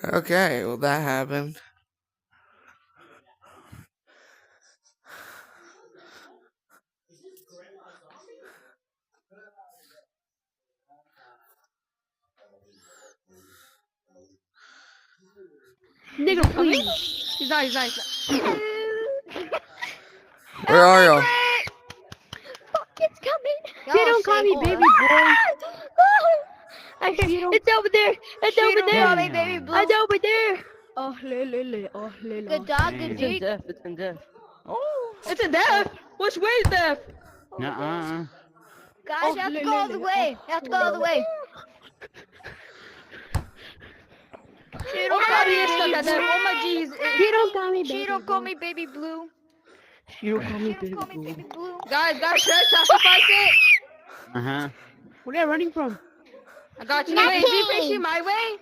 Okay, well that happened. Nigga, please. He's nice. Where are y'all? Fuck, it's coming. They don't call me baby boy. It's over there. It's over there. Call me baby blue. It's over there. Oh, lele. Oh, lele. Good dog, good It's dick. It's in death. Oh. It's in death. Which way is death? Nuh-uh. Guys, you have to go all the way. You have to go all the way. She don't call me Oh my jeez. She don't call me baby. She don't call me baby blue. You don't call She me don't call me baby blue. Guys, should I sacrifice it? Uh-huh. Where are they running from? I got you. Nothing. Wait, is he my way?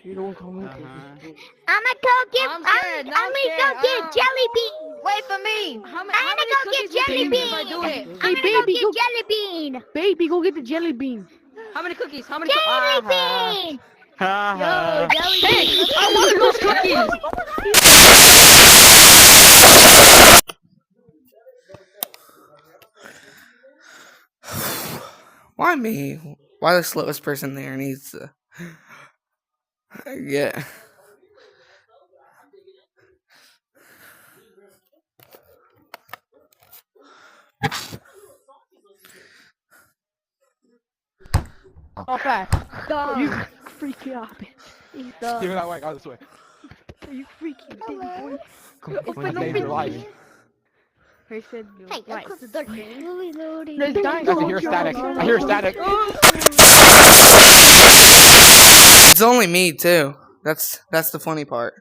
You don't call me. I'ma go get. I'm scared. I'm gonna go get jelly bean. Wait for me. How I'm gonna go get jelly bean. if I do it? I'm gonna go get jelly bean. Baby, go get the jelly bean. How many cookies? How many Jelly bean. Ha Hey, I want those cookies. Why me? Why the slowest person there needs to get? Oh, fast. Dog. You freaky out, bitch. He's dog. Give it that way, go this way. You freaky baby boy. Open save your life. He said, Hey, don't close the door. No, it's dying. I can hear static. I hear static. It's only me too. That's the funny part.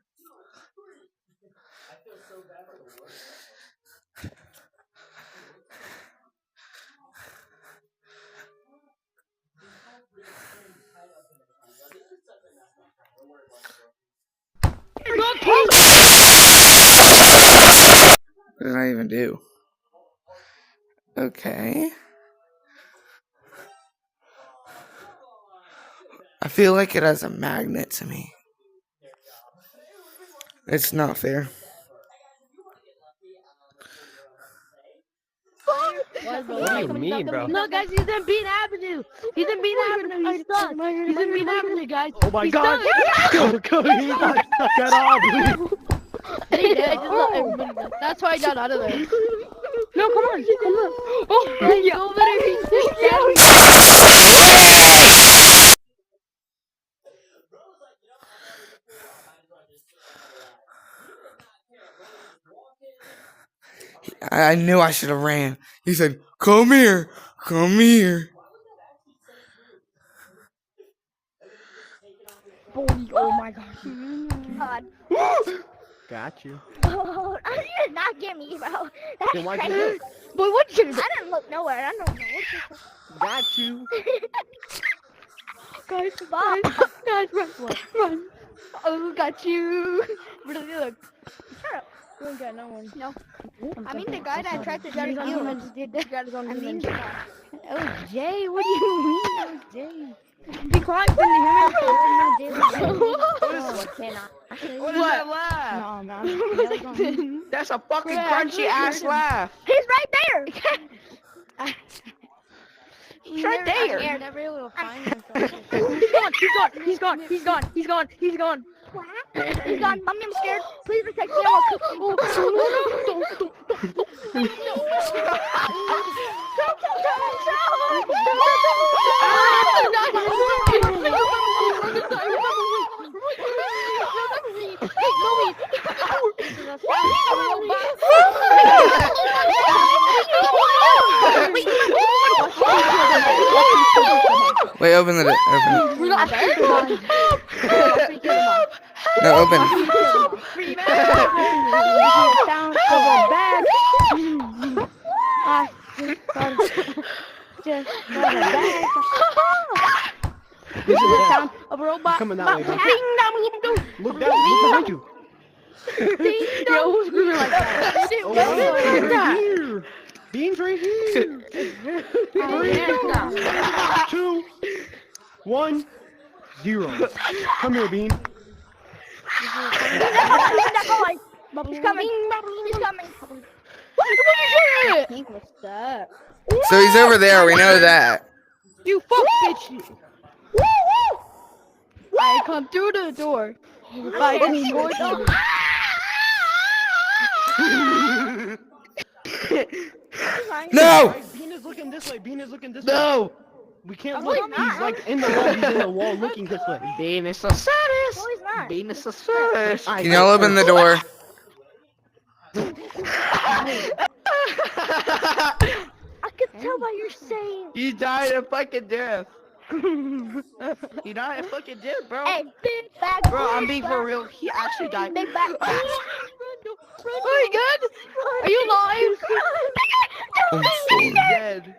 What did I even do? Okay. I feel like it has a magnet to me. It's not fair. What do you mean, bro? No, guys, he's in Bean Avenue. He's in Bean Avenue. He's stuck. He's in Bean Avenue, guys. Oh my god! Go, he's not stuck at all. He did. That's why I got out of there. No, come on. Oh, yeah. Over I knew I should have ran. He said, "Come here, come here." Oh my gosh. God. Got you. Oh, you did not get me, bro. That's Then why'd you crazy. look? Boy, what you I didn't look nowhere. I don't know what you Got you. guys, run. Oh, got you. Where did you look? Shut up. You ain't got no one. No. I mean the guy that tried to judge you. I mean, Oh, Jay, what do you mean? Oh, Jay. Be quiet, can you hear me? I cannot. What is that laugh? No, man. That's a fucking crunchy ass laugh. He's right there. He's right there. I never will find him. He's gone. He's gone. He's gone. Mommy, I'm scared. Please protect me. Wait, open the door. Open it. No, open. Down over back. I just got a bag. This is the Sound of a robot. Coming that way, bro. Ding dong. Look down. Look behind you. Yo, who's screaming like that? Oh, Who's that? here. Beans right here. 3, 2, 1, 0. Come here, Bean. He's coming. He's coming. What's that? So he's over there. We know that. You fuck bitch. I come through the door. I can more door. No. Bean is looking this way. Bean is looking this way. No! We can't No, look. he's not. He's like in the wall. He's in the wall looking this way. Bean is so serious. No, he's not. Bean is so serious. Can y'all open the door? I can tell by your saying. You died of fucking death. You died of fucking death, bro. Hey, big bag. Bro, I'm being for real. He actually died. Big bag. Are you good? Are you alive? I'm He's dead.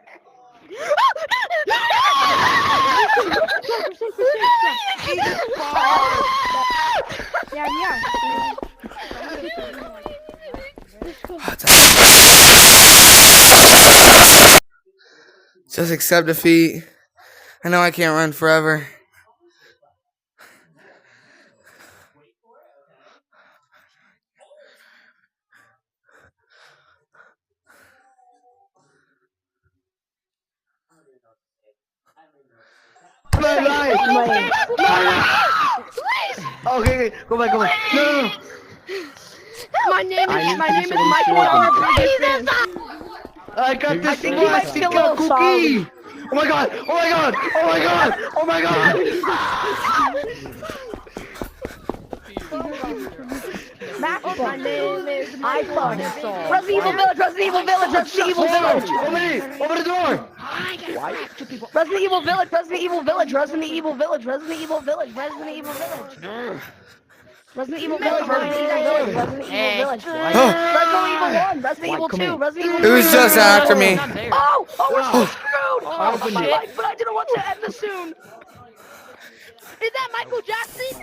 Yeah. Just accept defeat. I know I can't run forever. Okay, go back. No. My name I is need to be Michael. someone I'm a sure. pretty fan. I got this think he might be a little cookie. Oh my god! My name is iPhone. Resident Evil Village. Resident Evil Village. Open the door. Resident Evil Village. Resident Evil Village. Resident Evil Village. Resident Evil Village. Resident Evil Village. Resident Evil Village. Resident Evil Village. Resident Evil Village. Resident Evil 1. Resident Evil 2. Resident Evil 3. It was just after me. Oh, we're so screwed. Oh, Oh, shit. my life, but I didn't want to end this soon. Is that Michael Jackson?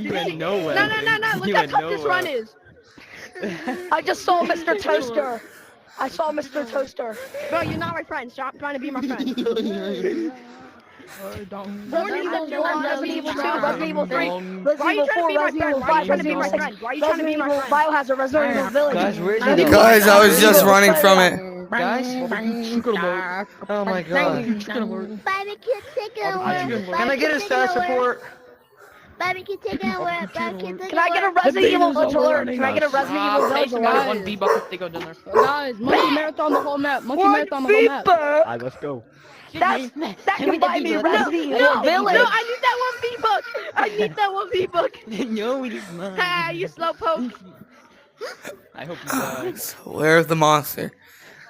You went nowhere. No. Look You how went tough this nowhere. run is. I just saw Mr. Toaster. I saw Mr. Toaster. Bro, you're not my friend. Stop trying to be my friend. Resident Evil 1, Resident Evil 2, Resident Evil 3, Resident Why are you Evil 4, trying to be my Resident Evil friend? Why are 5, you trying to be Resident my Evil 6, friend? Why are you trying to be Resident my Evil friend? Biohazard, Resident Evil Village. Guys, where's Resident the- Evil Guys, I was just running from it. Guys? Oh my god. Barbecue chicken wings. Can I get a star support? Barbecue chicken wings. Barbecue chicken Can I get a Resident Evil Village alert? Can I get a Resident Evil Village alert? One V-Bucket to go dinner. Guys, monkey marathon the whole map. Monkey marathon the whole map. Alright, let's go. That can buy me Resident Evil Village. No, I need that one V-Buck. I need that one V-Buck. No, it is not. Ha, you slowpoke. I hope you die. So where's the monster?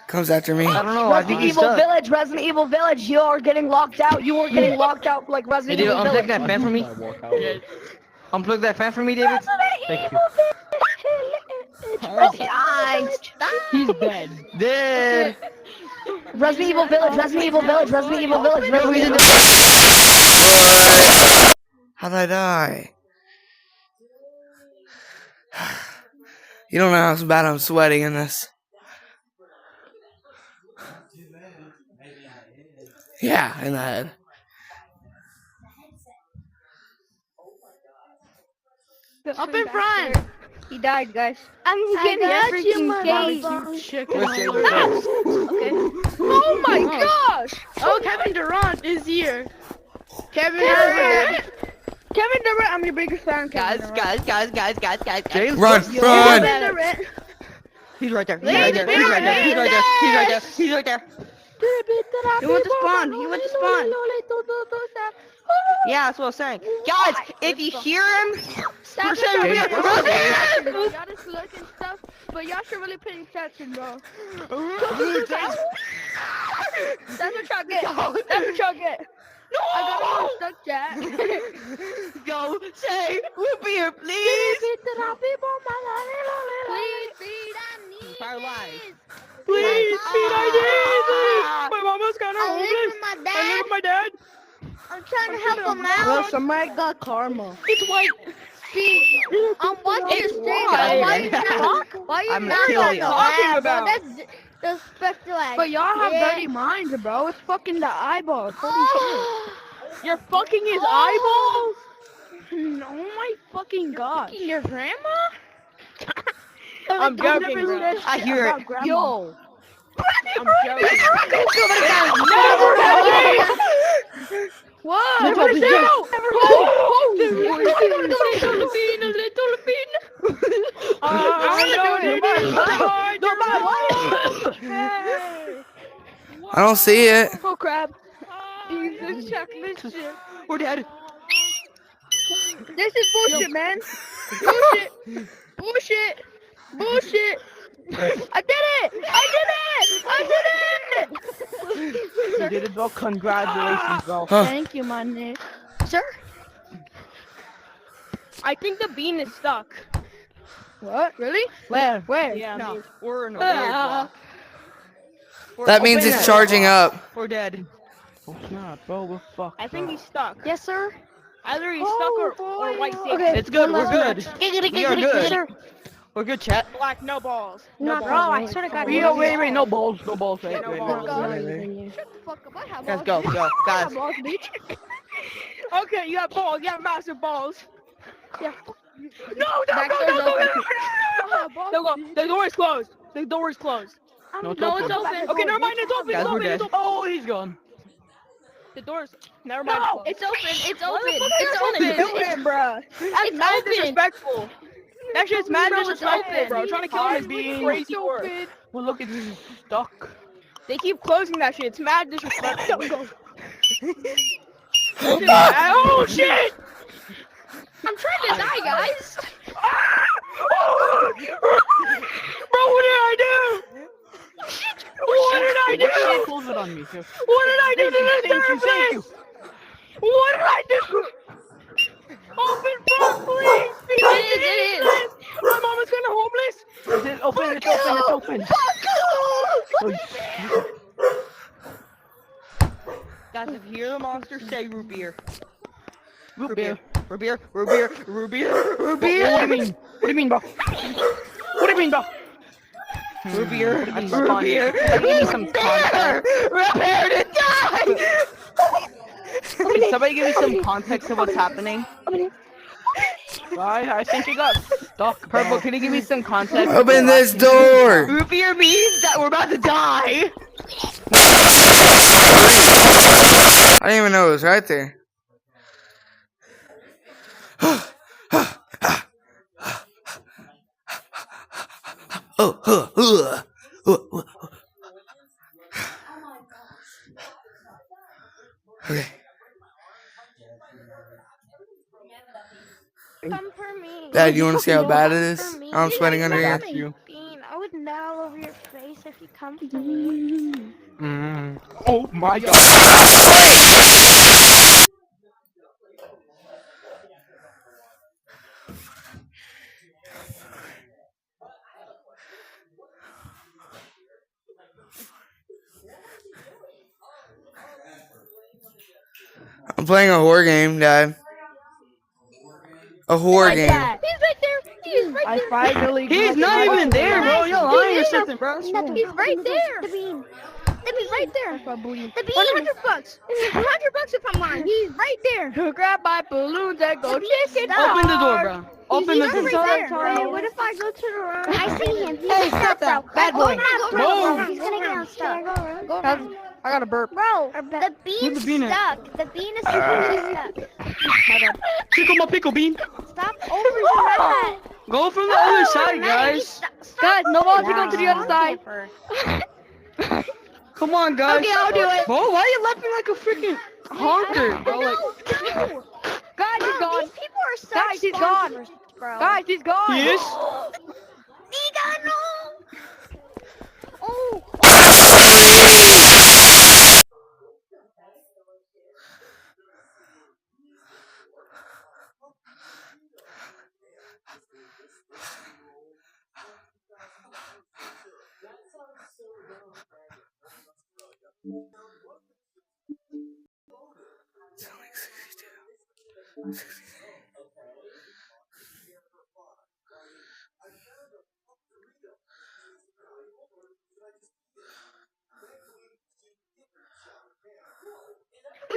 Comes after me. I don't know. I think Resident he's Evil stuck. Village, Resident Evil Village, you are getting locked out. You are getting locked out like Hey, Resident David, Evil unplug Village. that fan for me. I walk out. Unplug that fan for me, David. Thank you. He's dead. Dead. Resident Evil Village, Resident Evil Village, Resident Evil Village, Resident Evil Village. How'd I die? You don't know how bad I'm sweating in this. Yeah, in the head. Up in front. He died, guys. I'm getting everything gay. Oh my gosh. Oh, Kevin Durant is here. Kevin Durant. Kevin Durant, I'm your biggest fan. Guys. James, Run, run! Kevin Durant. He's right there. He's right there. He went to spawn. Yeah, that's what I was saying. Guys, if you hear him, Y'all just looking stuff, but y'all should really pay attention, bro. That's what y'all get. No! I got a stuck chat. go say, we'll be here, please. Please feed our needs. Our lives. Please, feed our needs. My mama's got her I live homeless. with my I live dad. with my dad. I'm trying to help him out. somebody got karma. It's white. See, I'm watching your stream. Why you I'm not killing you. Talking bro? about? That's special. But y'all have dirty minds, bro. It's fucking the eyeballs. Holy shit. You're fucking his eyeballs? Oh my fucking god. Fucking your grandma? I'm joking, bro. I hear it. Yo. I'm joking. What? Never Never said. I don't see it. Oh crap. He's a chocolate chip. We're dead. This is bullshit, man. Bullshit. Bullshit. Bullshit. I did it! I did it! You did it, bro. Congratulations, bro. Huh. Thank you, my nigga. Sir? I think the bean is stuck. What? Really? Where? Where? Yeah. No, we're in a weird block. That means Open it's it. charging up. We're dead. Oh, snap, bro. We're fucked. I think he's stuck. Yes, sir. Either he's stuck or white safe. Okay. It's good. We're good. We are good. Sir. We're good, chat. Black, no balls. No, bro, I swear to God. Wait. No balls. No balls. Wait. No Wait. balls. Wait. Shut the fuck up. I have Guys, balls. go. I have Guys. balls, bitch. Okay, you got balls. You got massive balls. Yeah. No, Back door's open. I have balls, Don't go. bitch. The door is closed. The door is closed. No, it's No, it's open. open. Okay, never mind. It's open. Guys, It's we're open. It's dead. open. Oh, he's gone. The door's. Never mind. No, it's open. It's open. It's Kill open. him, bro. That's It's mad open. disrespectful. That shit's mad Bro, it's disrespectful, open. bro. Trying to kill him is being crazy work. Well, look, it's stuck. They keep closing that shit. It's mad disrespectful. Oh shit! I'm trying to die, guys. Bro, what did I do? What did I do? Close it on me. Here. What did I do to this Thank you. surface? What did I do? Open front, please! It is. My mom is gonna homeless! Is it open? It's open. Oh, Guys, if you hear the monster, say root beer. root beer. Root beer. Root beer. Root beer. Root What do you beer. mean? What do you mean, bro? What do you mean, bro? Root beer. That's Root funny. beer. Give me some context. Prepare to die. Can somebody give me some context of what's happening? I think you got stuck. Purple, can you give me some context? of Open what's this happening? door. Root beer means that we're about to die. I didn't even know it was right there. Okay. Come for me. Dad, you want to see how bad it is? I'm sweating under here. You. Bean, I would kneel all over your face if you come for me. Oh my god. I'm playing a horror game, Dad. A horror game. He's right there. He's right I there. finally. He's not even there, bro. You're lying or He's something, bro. He's right there. The bean. The bean's right there. The bean. $100. $100 if I'm lying. He's right there. Grab my balloons and go chicken. Open the door, bro. Open the He's door. right there. Wait, what if I go to the room? I see him. He's Hey, stuck, stop that. bro. Bad boy. Move. He's gonna get unstuck. I got a burp. Bro, the bean's bean at? stuck. The bean is completely stuck. Pickle my pickle bean. Stop over that. Go from the other side, guys. Guys, no balls to go to the other side. Come on, guys. Okay, I'll do it. Bro, why are you laughing like a freaking honker, bro? Like, No. Guys, he's gone. These people are such Guys, he's gone. sponsors, bro. Guys, he's gone. he is? Nigga, no. Oh.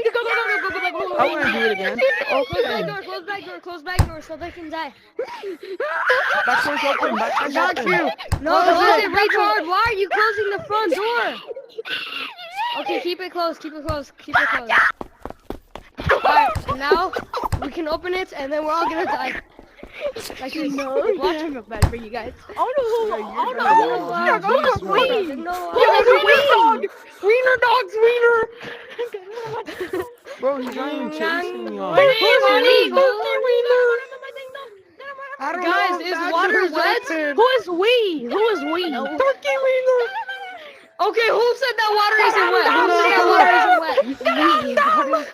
Go. I want to do it again. Close back door, close back door, close back door so they can die. Back door's open. Back door's Got open. you. No, close it, retard. Why are you closing the front door? Okay, keep it closed, keep it closed, keep it closed. Alright, now we can open it and then we're all gonna die. Like this. Watch. I feel bad for you guys. Oh no! Wiener dogs, wiener. Bro, he's not even chasing me off. Guys, is water wet? Who is we? Who is we? Turkey wiener. Okay, who said that water isn't wet? Who said that water isn't wet?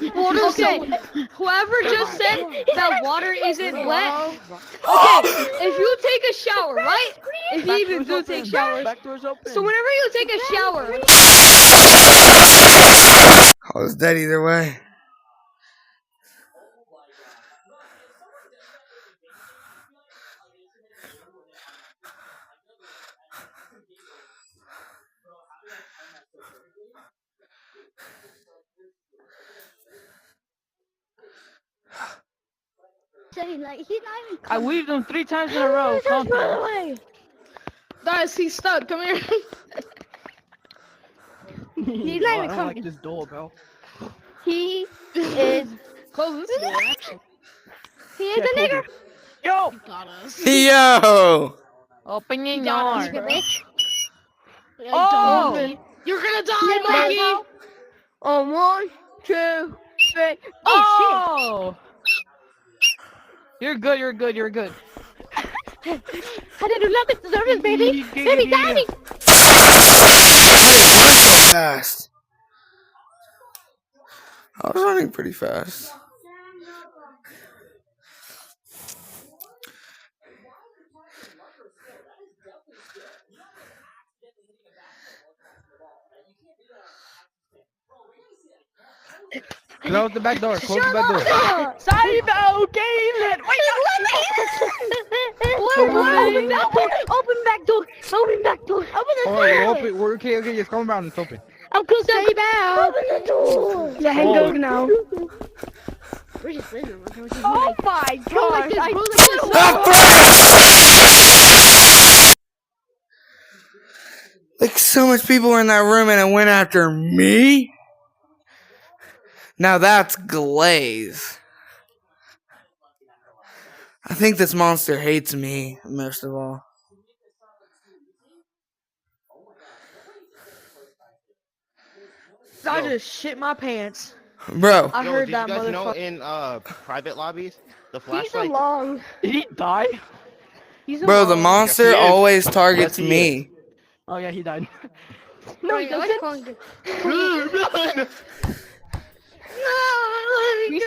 Okay, whoever just said that water isn't wet. Okay, if you take a shower, right? If you even do take showers. Back door's open. So whenever you take a shower, I was dead either way. I weaved him 3 times in a row. Something. Guys, he's stuck. Come here. he's not I even don't coming. like this doorbell. He is. Close this door, actually. He is a nigger. Yo! Got us. Yo! Open your Got door. us. Oh! You're gonna die, Mikey. On 1, 2, 3. Oh! You're good, you're good, you're good. I didn't love it, deserve it, baby. Baby, daddy. Run so fast. I was running pretty fast. Close the back door, close the back door. Sorry about game. Open back door. Open back door. Open the door. Oh, open. Okay, okay, just come around, it's open. I'm close to you now. Open the door. Yeah, hang Oh. on now. We're just living. Oh my gosh. Like so much people were in that room and it went after me? Now that's glaze. I think this monster hates me most of all. I just shit my pants. Bro, I heard Did that you guys know motherfucker. in private lobbies, the He's flashlight? along. Did he die? He's bro, the along. monster Yes, he is. always targets Yes, he me. Oh yeah, he died. No, he doesn't.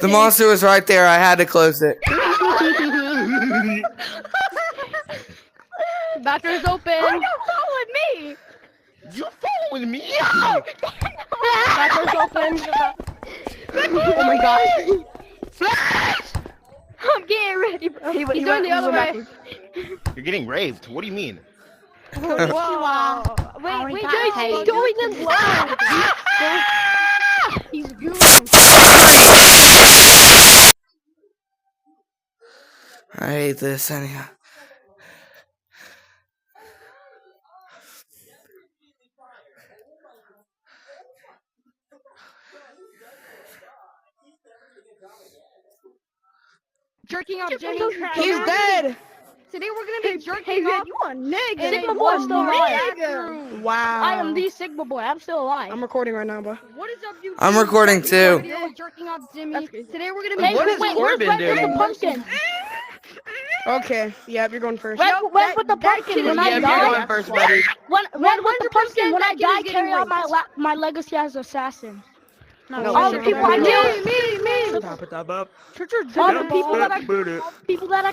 The monster was right there. I had to close it. Bathroom's open. me. You following me? Bathroom's open. Oh my gosh. I'm getting ready, bro. He's going the other way. You're getting raped. What do you mean? Wow. Wait, guys, he's going in loud. He's good. I hate this anyhow. Jerking off Jimmy. He's dead. Today we're gonna be jerking Hey, off. you a nigga. Sigma boy still alive. Wow. I am the Sigma boy. I'm still alive. I'm recording right now, bro. What is up, you? I'm recording too. Jerking off Jimmy. Today we're gonna Hey, be. what is wait, Corbin where's doing? Red with the pumpkin? Okay. Yeah, you're going first. Red with the pumpkin. When I Yeah, you're die, going first, buddy. Red with the pumpkin. When I die, getting carry out raped. my legacy as assassin. No, All the sure. people I killed. Me. Top it up. All the people that I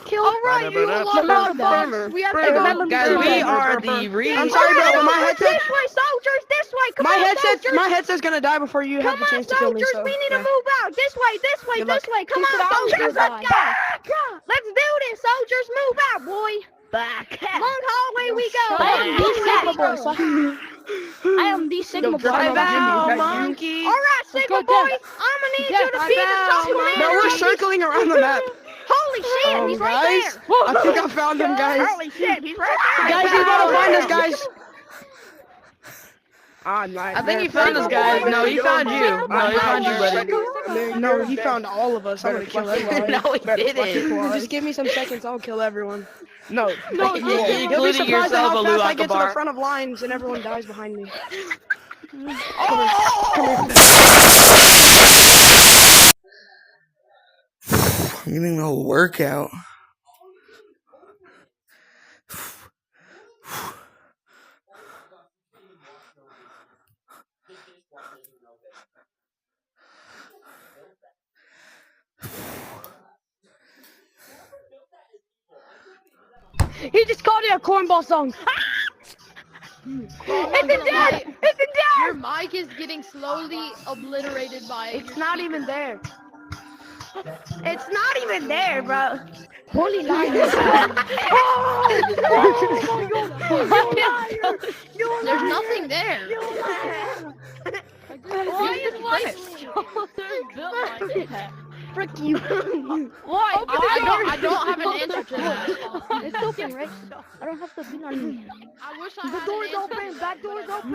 killed. All right, you Remember that. We have to Remember go. Guys, we are the I'm real. sorry, bro, but my headset. This way, soldiers. This way. Come My on, headset's soldiers. my headset's gonna die before you have Come the on, chance to kill me. soldiers. So, We need to yeah. move out. This way. This way. Good This luck. way. Come Keep it on, out. soldiers. Let's go. Let's do this, soldiers. Move out, boy. Back. Long hallway we go. Shut Long up. hallway we go. I am the Sigma boy. I vow, monkey. All right, Sigma boy, I'm gonna need you to be the top man. No, we're circling around the map. Holy shit, he's right Guys, there. I think I found him, guys. Holy shit, he's right there. Guys, he's about to find us, guys. I think he found us, guys. No, he found you. No, he found you, buddy. No, he found all of us. I'm gonna kill everyone. No, he didn't. Just give me some seconds. I'll kill everyone. No, No, you'll be including surprised at yourself, how Alu fast I get to the Akbar. front of lines and everyone dies behind me. I'm getting the whole workout. He just called it a cornball song. It's a dead. It's a dead. Your mic is getting slowly obliterated by. It's not even there. It's not even there, bro. Holy liar. There's nothing there. Why is my shoulder built like that? Frick you. Why? I don't have an answer to that. It's open, right? I don't have to be on me. I wish I The had door's an answer. open. Back door's open.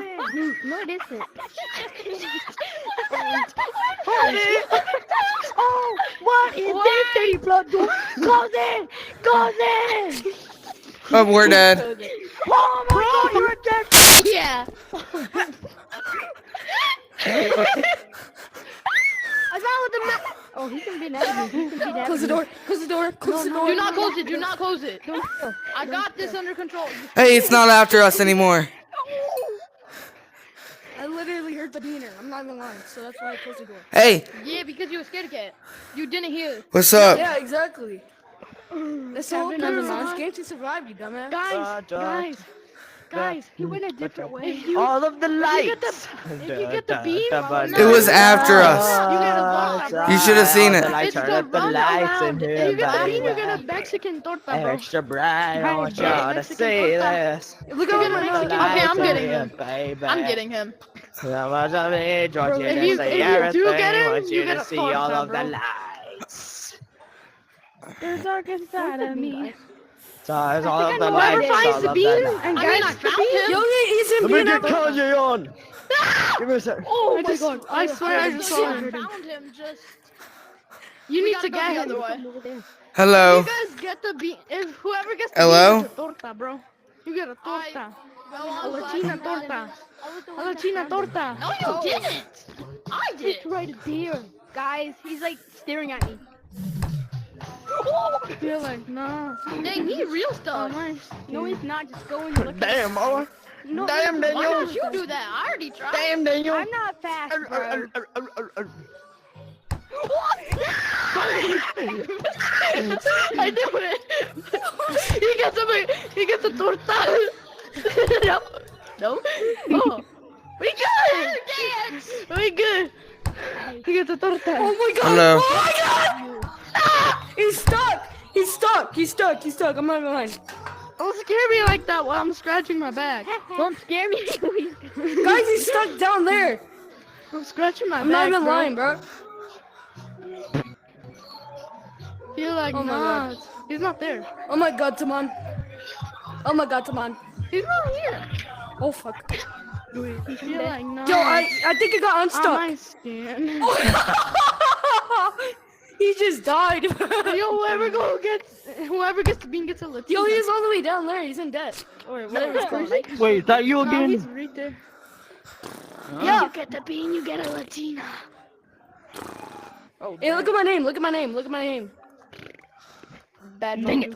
No, it isn't. Oh, what is this dirty blood door? Close it! Close it! Oh, we're dead. Oh my god, you're dead! Yeah. I found the map! Oh, he can be next to me. He can be next Close the door. Close the door. Close the door. Do not close it. Do not close it. I got this under control. Hey, it's not after us anymore. I literally heard the beaner. I'm not even lying. So that's why I closed the door. Hey, Yeah, because you were scared cat. You didn't hear. what's up? Yeah, exactly. This whole Never time is mind. this game to survive, you dumbass. Guys, he went a different way. All of the lights. If you get the beam, It was after us. You get a ball. You should have seen it. I it's turn the up the run lights around. in If here, you get the beam, you baby. get a Mexican torta, bro. Extra bright, I want Right, y'all to Mexican see torta. this. Look at my The Okay, lights I'm in getting here, him. baby. I'm getting him. So much of it, want you if to you- see if you do everything, get him, want you you get to a see torta, all of bro. the lights. There's dark inside of me. So it's all of the Whoever lights, finds all the of beam the lights. and I mean, I gets the found beam. him. Yo, he's in Let me beaner. get Kanye on. Give me a sec. Oh my god. I swear I just saw I him. found him. Just. You We need gotta to go get the him. other way. Over there. Hello. You guys get the beam. If whoever gets the Hello? beam gets a torta, bro. You get a torta. A Latina torta. A Latina torta. No, you didn't. I did. It's right there. Guys, he's like staring at me. You're like, nah. Dang, he real stuff. No, he's not. Just go and look Damn, boy. No, Damn, Why Daniel. don't you do that? I already tried. Damn, Daniel. I'm not fast, bro. I do it. He gets a torta. No. No. Oh. We good. We good. He gets a torta. Oh my god. Hello. Oh my god. He's stuck. He's stuck. He's stuck. He's stuck. I'm not even lying. Don't scare me like that while I'm scratching my back. Don't scare me. Guys, he's stuck down there. I'm scratching my I'm back. not even bro. lying, bro. You're like, Oh my nah. God. He's not there. Oh my god, Taman. Oh my god, Taman. He's not here. Oh fuck. You're like, nah. Yo, I think he got on unstuck. my skin. He just died. Yo, whoever gets the bean gets a Latina. Yo, he's all the way down there. He's in debt. Or whatever it's called. Wait, is that you Nah, he's again? right there. You get the bean, you get a Latina. Hey, look at my name. Look at my name. Look at my name. Bad monkey.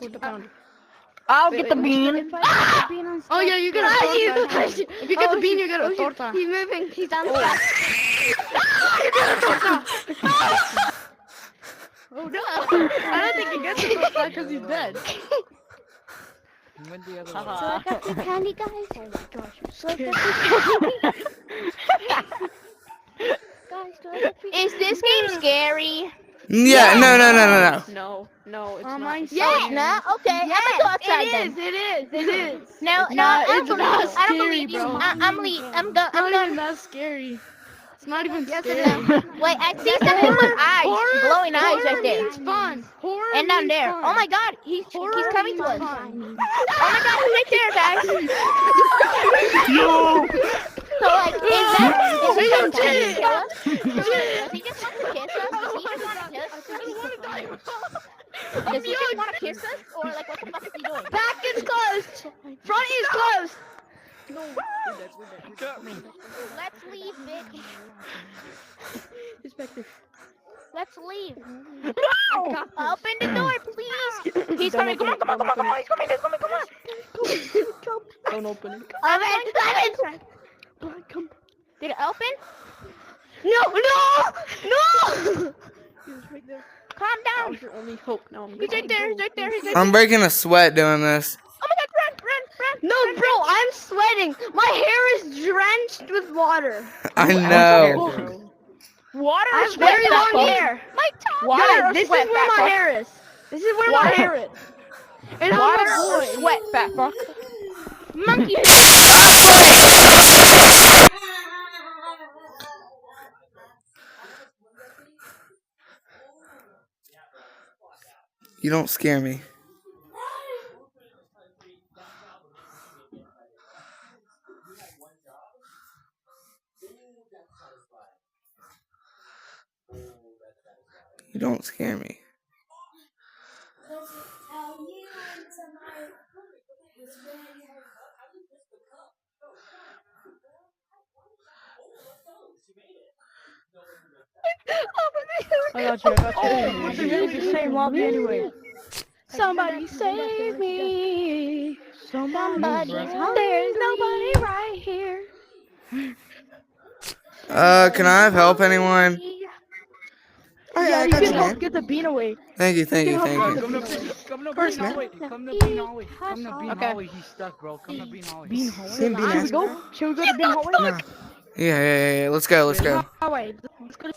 I'll get the bean. If I get the bean on Oh yeah, you get a torta. If you get the bean, you get a torta. He's moving. He's on Oh no! I don't think he gets a torta because he's dead. Went the other So I got the candy, guys. Oh my gosh. So I got the guys, do I get the Is this game scary? Yeah, no. No, it's Oh, not. Yeah. No? Okay. I'm gonna go outside then. It is. No, Nah, I it's don't not believe you. I don't scary, believe you. bro. I'm Not even done. that scary. It's not even Yes, scary. Wait, I see something with eyes, glowing eyes Horror right there. means fun. Horror And down means there. fun. Oh my god, he's Horror coming to means us. fun. Oh my god, he's right there, guys. So like, is he trying to kill us? Does he just want to kiss us? Does he just want to kiss us? Does he just want to kiss us? Or like, what the fuck is he doing? Back is closed. Front is closed. Let's leave, bitch. He's back there. Let's leave. Open the door, please. He's coming. Come on. He's coming. Don't open it. Open. Did it open? No. He was right there. Calm That down. was your only hope. Now I'm He's right there. He's right there. He's right there. I'm breaking a sweat doing this. Oh my god, run. No, bro, I'm sweating. My hair is drenched with water. I know. Water I or have sweat very back long up? hair. My top. Guys, this is where my hair is. This is where my hair is. And Water I'm or a boy. sweat, fat fuck. Monkey. You don't scare me. You don't scare me. I got you. What's the same lobby anyway? Somebody save me. Somebody. There's nobody right here. Can I have help, anyone? Oh, Yeah, you you can can help get the bean away. Thank you. Come to Bean Hallway. Come to Bean Hallway. Come to Bean Okay. Hallway. He's stuck, bro. Come to Bean Hallway. Bean hallway. Should we go? Should we go to Bean Hallway? Yeah. Let's go. Hallway. Let's go.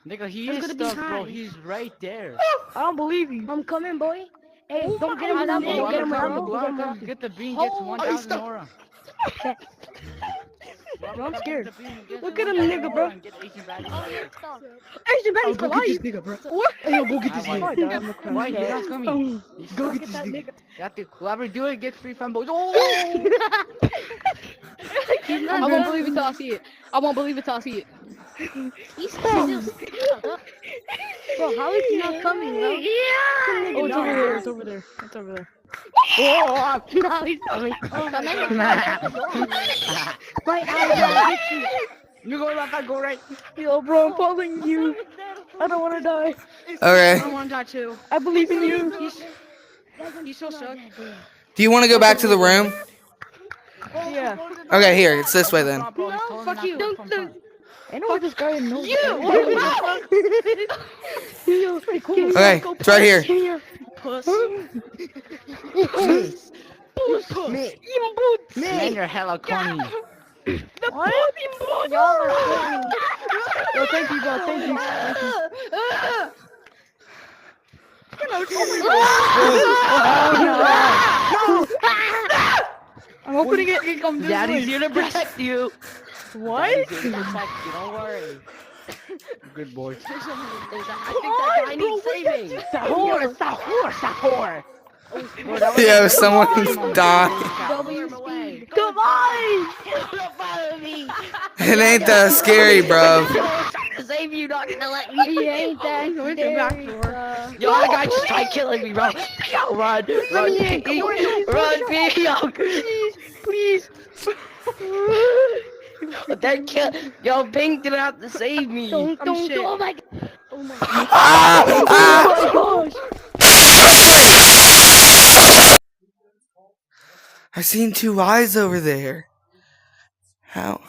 Nigga, he Let's is go to Bean stuck, bro. High. He's right there. I don't believe you. I'm coming, boy. Hey, don't get him without me. Don't get him without me. Don't get him without me. Get the bean, gets 1,000 aura. Bro, I'm scared. Look at him, nigga, bro. Asian baddies for life. What? Hey, yo, go get this nigga. Why? He's not coming. Go get this nigga. You have to, whoever do it gets free fanboys. Oh! I won't believe it till I see it. I won't believe it till I see it. He's still. Bro, how is he not coming, bro? Oh, it's over there. It's over there. It's over there. Oh, now he's coming. Right out. You go left, I go right. Yo, bro, I'm following you. I don't want to die. Okay. I want that too. I believe in you. He's so stuck. Do you want to go back to the room? Yeah. Okay, here. It's this way then. No, fuck you. I know what this guy knows. Okay, it's right here. Man, you're hella corny. What? Y'all are funny. Yo, thank you, bro. Thank you. I'm opening it. Come this Daddy's way. here to protect you. What? Daddy's here to protect you, don't worry. Good boy. I think that guy needs saving. Sahur, Sahur, Sahur. Yo, someone's dying. Come on! It ain't that scary, bro. Save you, not gonna let me. He ain't that scary. Yo, that guy just tried killing me, bro. Yo, run, Piggy. Run, Piggy. Yo, please. But that kill. Yo, Pink didn't have to save me. Don't. Shit. Oh my god. Oh my god. Ah! I seen two eyes over there. How?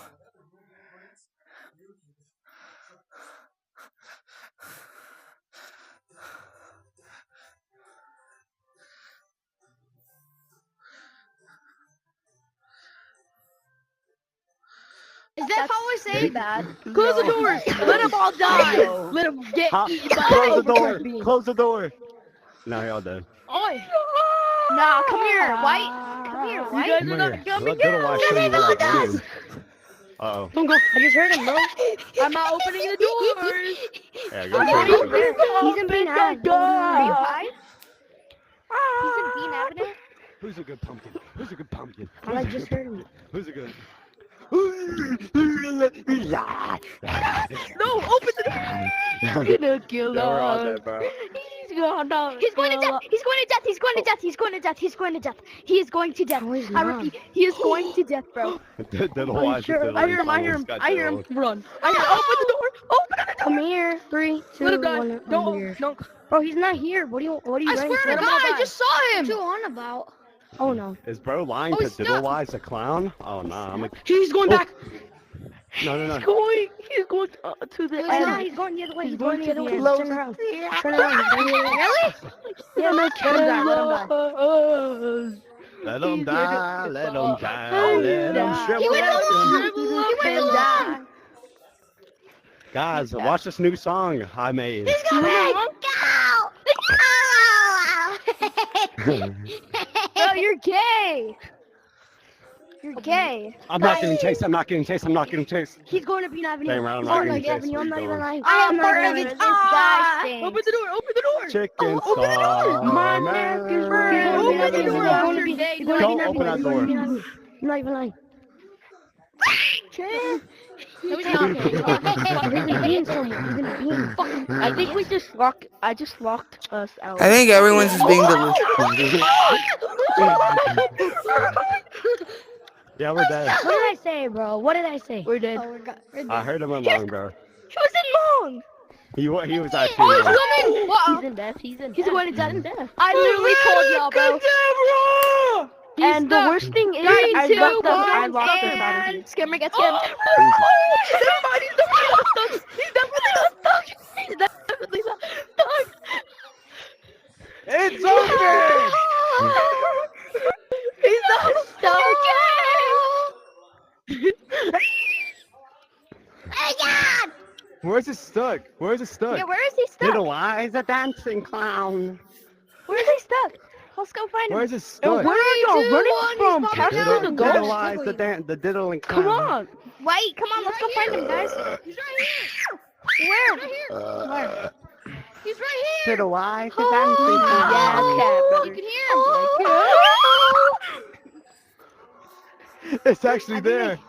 Is that how I say that? Close the door. Let them all die. Let him get eaten by Close the the door. bean. Close the door. Now y'all done. Oi. Nah, come here, White. Come here, White. Come here. Let the watch show you what I do. Uh-oh. Don't go. I just heard him, bro. I'm not opening the doors. Yeah, go He's for it. there. He's in Bean Avenue. Are you high? He's in Bean Avenue. Who's a good pumpkin? Who's a good pumpkin? I just heard him. Who's a good? No, open the door. Gonna kill Yeah, we're all us. dead, bro. He's gonna He's going to death. He's going to death. He's going to death. He's going to death. He's going to death. He is going to death. No, he's I not. repeat, he is going to death, bro. Diddle wise, sure? I hear him. I hear him. I hear him. Run. I hear. Open the door. Open the door. Come here. 3, 2, Little guy. 1. Don't. Bro, he's not here. What are you I doing? swear to Let him God, all I die. just saw What him. you on about? Oh no. Is bro lying Oh, to he's diddle stuck. wise a clown? Oh nah, I'm a... He's going back. No. He's going to the He's end. not. He's going the other way. He's He's going the going other to way. the Turn around. Turn around. He's going the other way. Really? Yeah, no, Let him die. Let him die, let him die, let him shrivel. He went let him- He went along. Guys, watch this new song I made. He's going. Go. Bro, you're gay. You're gay. I'm not getting chased, I'm not getting chased, I'm not getting chased. He's going to Bean Avenue. Damn right, I'm He's not going to getting Avenue. chased. I'm not even lying. I am I'm not part even of it. lying. This guy stinks. Open the door. Open the door. Chicken open the door. My man. neck is Open burning. the door. He's going to You're Bean- gay. he's going to Don't Bean open Avenue. that He's going to door. Bean Avenue. I'm not even lying. Nobody's knocking. He's in Bean somewhere. He's in Bean. I think we just locked. I just locked us out. I think everyone's just being delusional. Yeah, we're dead. What did I say, bro? What did I say? We're dead. Oh, we're good. I heard him along, bro. He was in long. He was Oh, actually he's wrong. coming. Whoa. He's in death. He's in He's death. going to He's in death. death. I literally told y'all, bro. And the worst thing is, I Three, two, locked us. I one, locked us out of here. and Scammer gets scammed. Somebody's stuck. He's definitely not stuck. He's definitely not stuck. It's open! He's not stuck. Hey, God! Where's it stuck? Where's it stuck? Yeah, where is he stuck? Diddle wise, a dancing clown. Where is he stuck? Let's go find him. Where's it Yo, stuck? where are y'all two, running one, from? he's Capture coming the down. Diddle ghost. wise, the diddling clown. Come on. Wait, come on, let's go find him, guys. He's right here. Where? Where? He's right here. Diddle wise, the Oh. dancing clown. You can hear him. It's actually there.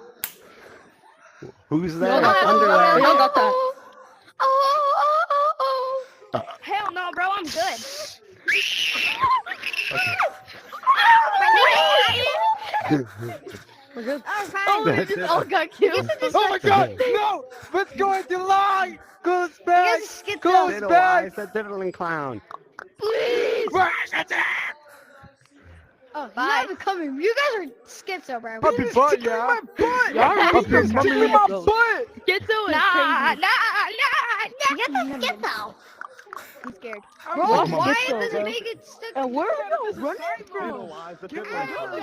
Who's there? Y'all got that. Underwear. Y'all got that. Hell no, bro, I'm good. We're good. Oh, They just all got killed. Oh my god, no! Let's go into line! Goes back! Goes Diddle back! wise, the diddling clown. Oh, bye. Coming. You guys are schizo, bro. Puppy butt, yeah! Y'all are Puppy, making mommy, me my go. butt! Schizo is Nah, crazy. get the schizo. I'm scared. Bro, Bro, what's why schizo, does bro? it make it stick? And where are y'all running Diddle from? wise, the diddling clown.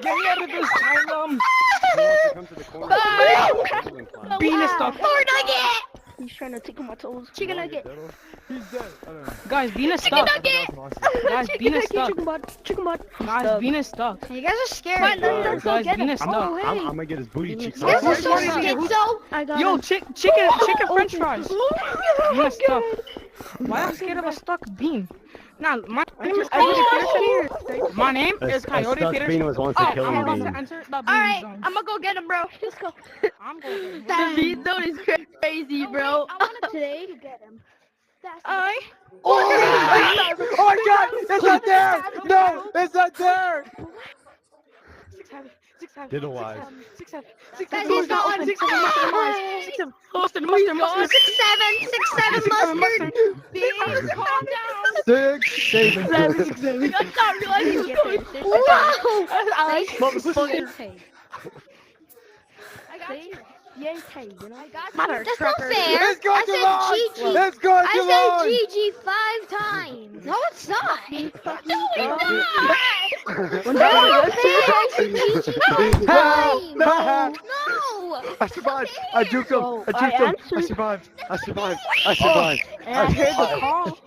Get me out of this asylum. He wants to come to the corner. Bye. The diddling clown. Bean is stuck. Poor nugget. He's trying to tickle my toes. Chicken nugget. He's dead. I don't know. Guys, Bean is Chicken stuck. nugget. Guys, Bean is stuck. Chicken butt. Chicken butt. Guys, Bean is stuck. You guys are scared. Fine, let's go Guys, get Bean him. is I'm stuck. gonna get his booty cheeks You guys are off. so schizo. I got Yo, him. chicken french fries. Bean is stuck. Why I'm scared of a stuck bean? Nah, my name is Coyote Peterson. My name is A Coyote stuck Peterson. bean was once a Oh, killing I'm about bean. to enter the All bean right, zone. I'm gonna go get him, bro. Let's go. I'm going. The beat zone is crazy, bro. I want to today to get him. I. Oh my god! It's not there! No! It's not there! Diddle wise. Guys, he's gone. Mustard. 6'7", mustard. Beans, calm down. 6, 7, I did not realize he was going. Wow. I got you. Yay, hey, you know? I got Mother you. That's not trucker. fair. Let's go I to said launch! GG. Let's go to I launch! said GG 5 times. No, it's not. No, it's not. When No. I survived. I juked him. I I juked him. I answered. survived. I survived. I survived. And I heard the call.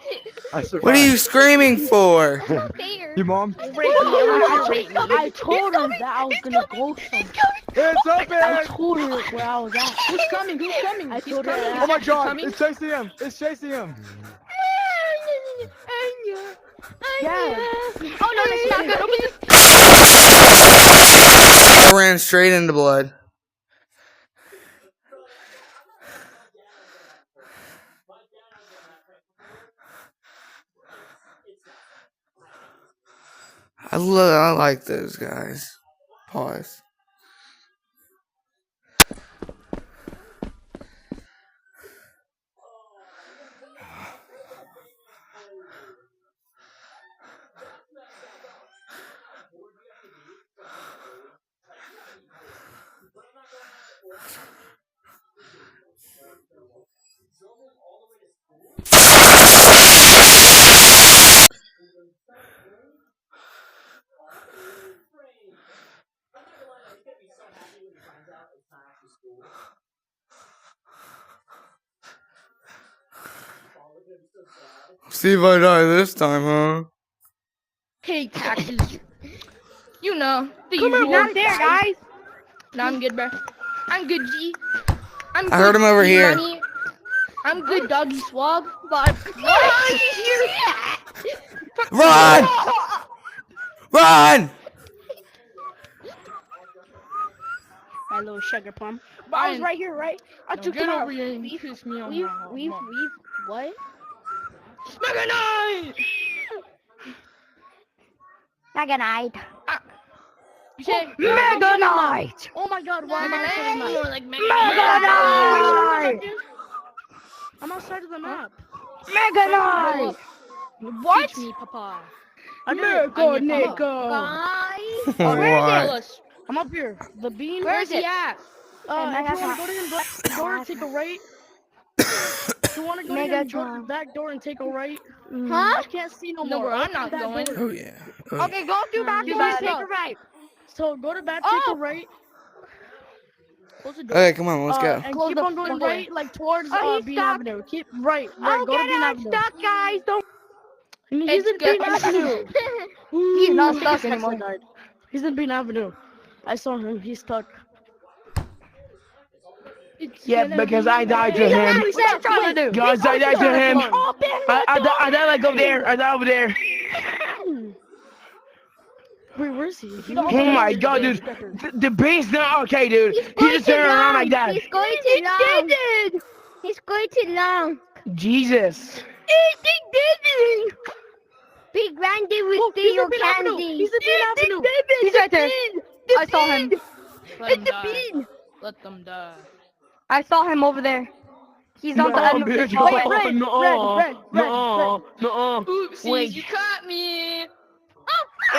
I survived. What are you screaming for? Fair. Your mom? I told her that I was gonna go somewhere. It's I open! told her where I was at. Who's coming? Who's coming? I He's told her coming. that. Oh my He's god, coming. it's chasing him! It's chasing him! Yeah. Oh no, that's not good. Open this. I ran straight into blood. I like those guys. Pause. See if I die this time, huh? Hey, taxes. You know. The Come usual. on, not there, guys. No, I'm good, bro. I'm good, G. I'm I heard good, him over G here. Money. I'm good, doggy swag. But what? Run! Run! That little sugar plum. But I was right here, right? I took Get him out. over here and kiss me on We've, my what? Mega Knight! Mega Knight. You say Mega Knight! Oh my god, why am I Mega outside of the Knight? map? Or like Mega Mega Knight? Knight! I'm outside of the map. Mega Knight! What? Teach me, Papa. Mega nigga. Guys. What? I'm up here. The bean. Where's he at? If you want to go to the door and take a right. If you want to go to the back door and take a right. Huh? I can't see no No, more. bro, I'm not That going. door. Oh yeah. Oh, yeah. Okay, go through back You to guys back, take know. a right. So go to back, take a right. Close the door. Okay, come on, let's go. And Close keep the on going fucking door. right, like towards he's Bean stuck. Avenue. Keep right. Go to Bean Avenue. Stuck, guys. Don't. He's It's in Bean good. Avenue. He's not stuck Texas anymore. died. He's in Bean Avenue. I saw him. He's stuck. Yeah, because I died to him. Guys, I died to him. I died like over there. I died over there. Wait, where is he? Oh my god, dude. The beast's not okay, dude. He just turned around like that. He's going too long. He's going too long. Jesus. Big Randy with your candy. He's in Bean Avenue. He's right there. I saw him. Let them die. Let them die. I saw him over there. He's on the end of the bitch, hallway. no. Oopsies, Wait. you caught me.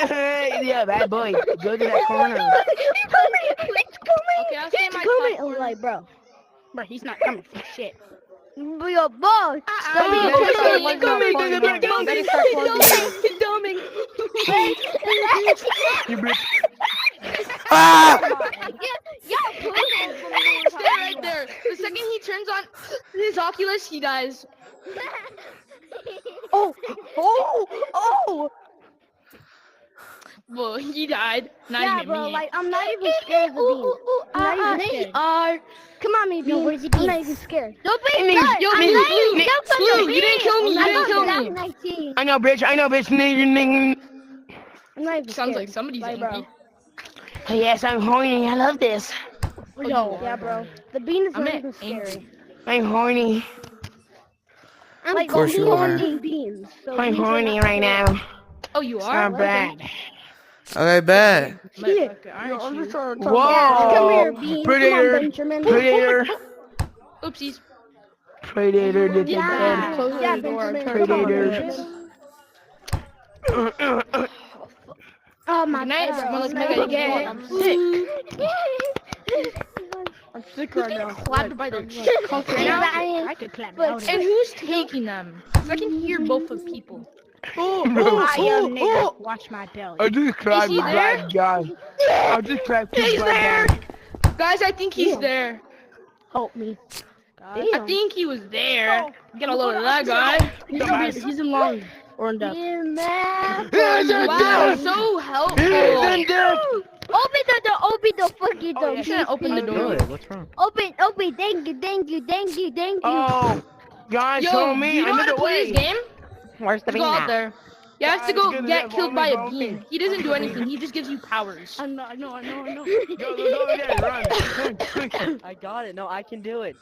Yeah, bad boy. Go to that corner. Okay, I'll say my top I'm four. like, bro, he's not coming for shit. We are both. You bitch. Ah! Stay right there. The second he turns on his Oculus, he dies. Oh! Well, he died. Not Yeah, even bro, me. like, I'm not even scared of the bean. I'm not even scared. Come on, me, bean. where's the I'm bean? not even scared. Don't be Yo, scared. yo, I'm me, lying. me, Jump on Blue, the you didn't kill me, you bean. didn't kill I'm me. 19. I know, bitch. I'm not even Sounds scared. like somebody's Like, angry. Yes, I'm horny. I love this. Yo, yeah, bro. The bean is I'm not at even scary. I'm horny. Like, course you are. beans. So I'm beans are horny not right now. Oh, you It's are? not bad. Okay, bet. Motherfucker, aren't you? Come here, Whoa! bean. Predator! Come on, Benjamin. Predator! Oopsies. Predator did the Yeah, dead. Close yeah, the door. Benjamin. Come on, Predators. Benjamin. Oh my Good night, god, Smells I'm Mega never again. I'm sick. I'm sick right now. Clapped by the I could clap now. And who's taking them? 'Cause I can hear both of people. I am nigga. Watch my belly. I just cried he the there? black guy. I just cried the black guy. Guys, I think he's there. Help me. I think he was there. Get a load of that guy. He's in long. Or in depth. Wow, so helpful. Open the door. Open the fucking door. You shouldn't open the door. Good. What's wrong? Open. Thank you. Oh, God Yo, told me you know how to another play this way. game? Where's the You bean go out at? there. You have to Guys, go get get that killed for by me, a bro. bean. He doesn't do anything. He just gives you powers. I know. Go over there, run. Quick. I got it. No, I can do it.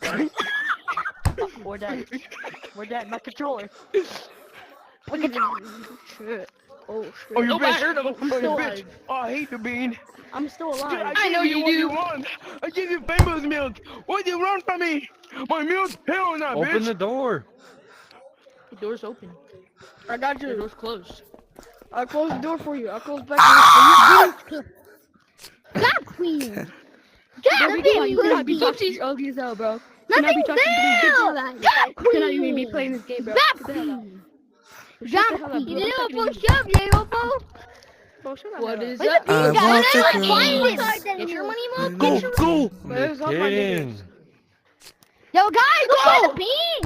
We're dead. We're dead. My controller. Shit. Oh shit. Oh, you Nope, I bitch. heard him. Oh, you still bitch. alive. Oh, I hate the bean. I'm still Dude, alive. I know gave you what do. You want. I give you famous milk. Why'd you run from me? My milk's hell now, Open bitch. the door. The door's open. I got The you. door's closed. I'll close the door for you. I'll close back the door. God queen. Don't God be queen. you cannot be Oopsies. talking. You're ugly as hell, bro. You cannot Nothing be talking. there. God You cannot even be queen. playing this game, bro. God Get the hell out. queen. Shut the hell God up, queen. bro. Little Don't boy, talk to me. shut up, little boy. Bro, shut the What hell is up. up? I You got want to it. go. Find Get it. your money, mom. Go, go. Bro, it's off my Kidding. niggas. Yo, guys, go for the bean.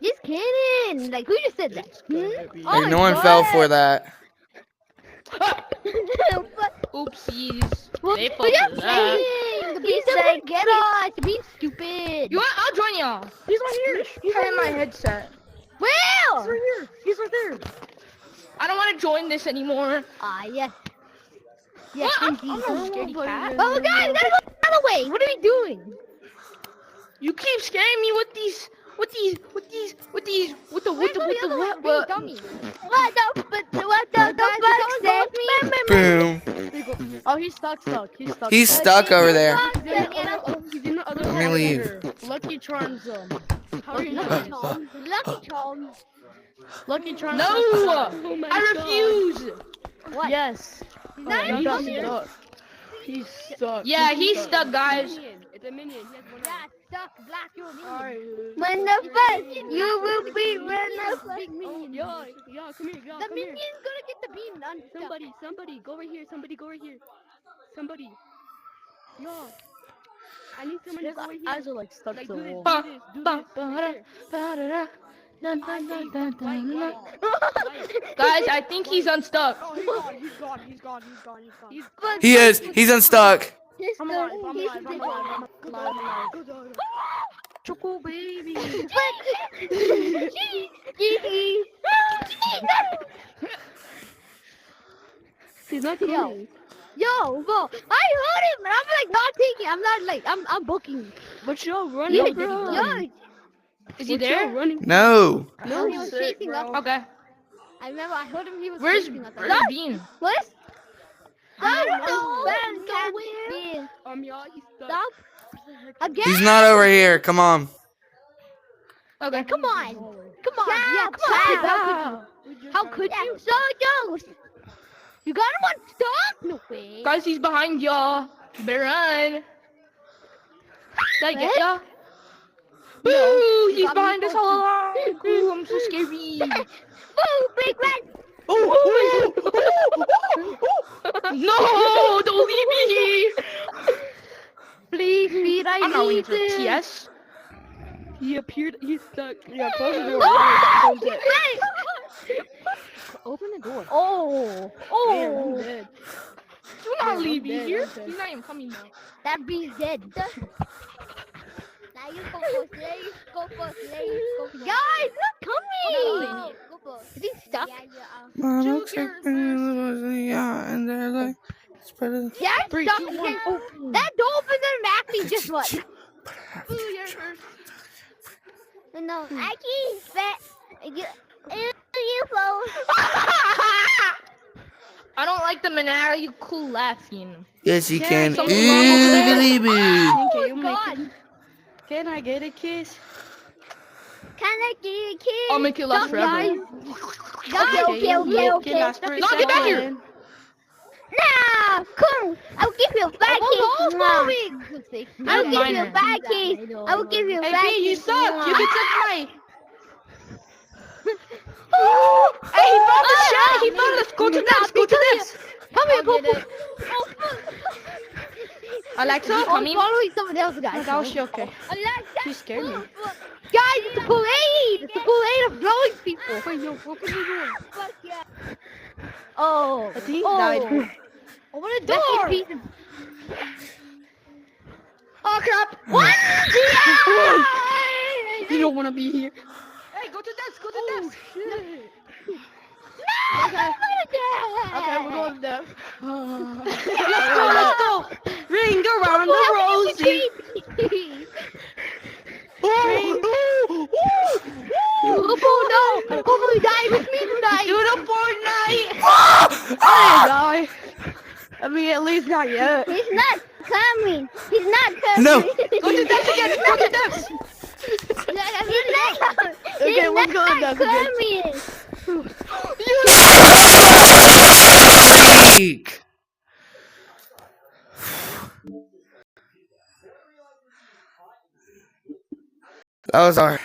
Just kidding. Like, who just said that? Hey, no one fell for that. Oopsies. Well, They what fell are for you that. saying? The bean's like, get us. The bean's stupid. You want? I'll join y'all. He's right here. He's right in my headset. Where? He's right here. He's right there. I don't want to join this anymore. Ah, yes. Yes, What? indeed. I'm not scaredy cat. Oh, guys, we gotta go the other way. What are we doing? You keep scaring me with these, with the What? Dummy. What the fuck, Sammy? Boom. Oh, he's stuck. He's stuck over there. He's in the other Let me hall leave. here. Lucky Charms, How are you Lucky doing? Charms. Lucky Charms. Lucky Charms. No, Oh my I God. refuse. What? Yes. He's not He's even here. stuck. He's stuck. Yeah, he's stuck, guys. It's a minion. He has one Yeah, stuck. Black, you're a minion. Alright. When the first, you will be when the first. Big minion. Yo, come here. Yo, The come here. minion's gonna get the beam unstuck. Somebody, go over here. Somebody, go over here. Somebody. Yo. I need someone to go over here. Eyes are like stuck to the wall. Guys, I think he's unstuck. Oh, he's gone. He is. He's unstuck. I'm alive. Choco baby. He's not coming. Yo, bro, I heard him, and I'm like not taking. I'm not like I'm booking. But yo, run, Yo, bro. yo, Is he there? Running. No. no, he was chasing us. Okay. I remember I heard him. He was Where's chasing us. the bean? What? I don't know. Y'all, he's stuck. Stop. Again? He's not over here. Come on. Okay. Come on. Come on. Yeah, come on. How could you? So Jones. You got him on stop? No way. Guys, he's behind y'all. You better run. Did I get ya? Boo! He's got me behind us all along. Ooh, I'm so scary. Boo, big red. No! Don't leave me! Please, Pete, I'm not waiting for him. TS. He appeared. He's stuck. Yeah, close the door. Oh, Close it. Pete. Open the door. Oh, Damn, oh. I'm dead. Do not leave me dead, here. I'm dead. He's not even coming now. That bee's dead. Now you go first. Ladies, go first. Ladies, go first. Guys, look, coming. Go first. Is he stuck? And they're like, spread Yeah, I'm Three, stuck. two, one, again. open. That dolphin and Maxie just what? Ooh, you're first. No, I can't fat. You flow. I don't like the manner you cool laughing. Yes, you can. something wrong over there? Oogly boo. Okay, you Oh, make God. it. Can I get a kiss? Can I get a kiss? I'll make you laugh Stop, forever. Guys. Okay. Last for a No, get back here. second. Nah, come. I'll give you a back kiss. I'll give you a back kiss. I will give you a Hey, back B, you kiss. suck. You can suck my. Hey, he found the shell. He found us. Go to this. Go to this. Come here, Popo. Alexa, I'm coming. following someone else, guys. Oh, that was she okay. Alexa. She scared me. Guys, it's a Kool-Aid! It's a Kool-Aid of blowing people! Wait, yo, what are you doing? Fuck yeah. Oh. I think he died. Open the door! Oh crap! What? You don't want to be here. Hey, go to desk. Go to desk. Okay, Okay, we're going to desk. Let's go. Ring around the rosy. Hopefully die with me tonight. Do the Fortnite. I didn't die. I mean, at least not yet. He's not coming. He's not coming. No. Go to desk again. Go to desk. He's not. Okay, let's go to He's not desk again. coming. Eek. That was our